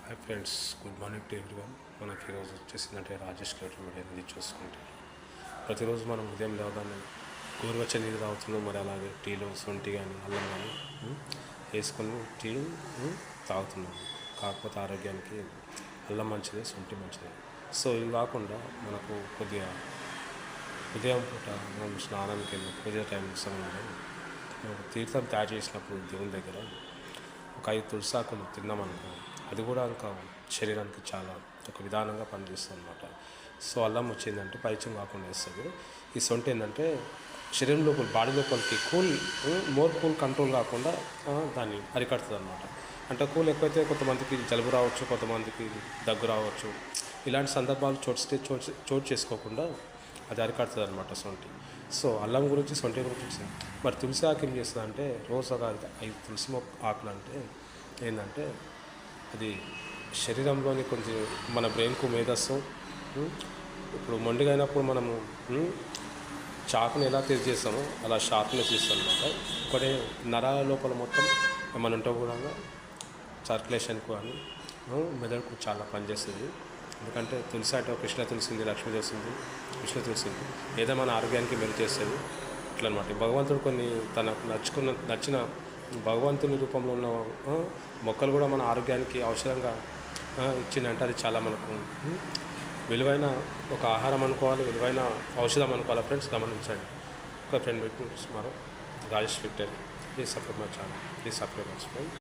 Hi friends, good morning to everyone. మనకి ఈరోజు వచ్చేసిందంటే Rajesh కేటర్ media అనేది చూసుకుంటే ప్రతిరోజు మనం ఉదయం లేవగానే గోరువెచ్చని నీళ్ళు తాగుతున్నాం. మరి అలాగే టీలో సొంటి కానీ అల్లం కానీ వేసుకొని టీ తాగుతున్నాం. కాకపోతే ఆరోగ్యానికి అల్లం మంచిదే, సొంటి మంచిదే. సో ఇవి కాకుండా మనకు కొద్దిగా ఉదయం పూట మనం స్నానానికి వెళ్ళి పూజ టైం సమయంలో తీర్థం తయారు చేసినప్పుడు దేవుని దగ్గర ఒక 5 తులసాకులు తిన్నామనుకో, అది కూడా ఇంకా శరీరానికి చాలా ఒక విధానంగా పనిచేస్తుంది అనమాట. సో అల్లం వచ్చిందంటే పైత్యం కాకుండా వేస్తుంది. ఈ సొంటి ఏంటంటే శరీరం లోపల బాడీ లోపలికి మోర్ కూల్ కంట్రోల్ కాకుండా దాన్ని అరికడుతుంది అనమాట. అంటే కూల్ ఎక్కువైతే కొంతమందికి జలుబు రావచ్చు, కొంతమందికి దగ్గు రావచ్చు. ఇలాంటి సందర్భాలు చోటు చేసుకోకుండా అది అరికడుతుంది అనమాట సొంటి. సో అల్లం గురించి, సొంటి గురించి. మరి తులసి ఆకు ఏం చేస్తుంది అంటే రోజు ఒక 5 తులసి ఆకులు అంటే ఏంటంటే అది శరీరంలోని కొంచెం మన బ్రెయిన్కు మేధస్సు. ఇప్పుడు మొండిగా అయినప్పుడు మనము చాకుని ఎలా తెరి చేస్తామో అలా షార్ప్నెస్ ఇస్తుంది అనమాట. ఒకటే నరాల లోపల మొత్తం ఏమైనా ఉంటే కూడా సర్క్యులేషన్కు కానీ మెదడుకు చాలా పనిచేస్తుంది. ఎందుకంటే తులసి అంటే కృష్ణ తులసి ఉంది, లక్ష్మీ తులసి ఉంది, విష్ణు తులసి ఉంది. ఏదో మన ఆరోగ్యానికి మెరుగు చేస్తుంది ఇట్లా అనమాట. భగవంతుడు కొన్ని తనకు నచ్చిన భగవంతుని రూపంలో ఉన్న మొక్కలు కూడా మన ఆరోగ్యానికి ఔషధంగా ఇచ్చిందంటే అది చాలా మనకు విలువైన ఒక ఆహారం అనుకోవాలి, విలువైన ఔషధం అనుకోవాలి. ఫ్రెండ్స్ గమనించండి. ఒక ఫ్రెండ్ మీట్ మరో Rajesh Victor. Please subscribe my channel. Please subscribe my friend.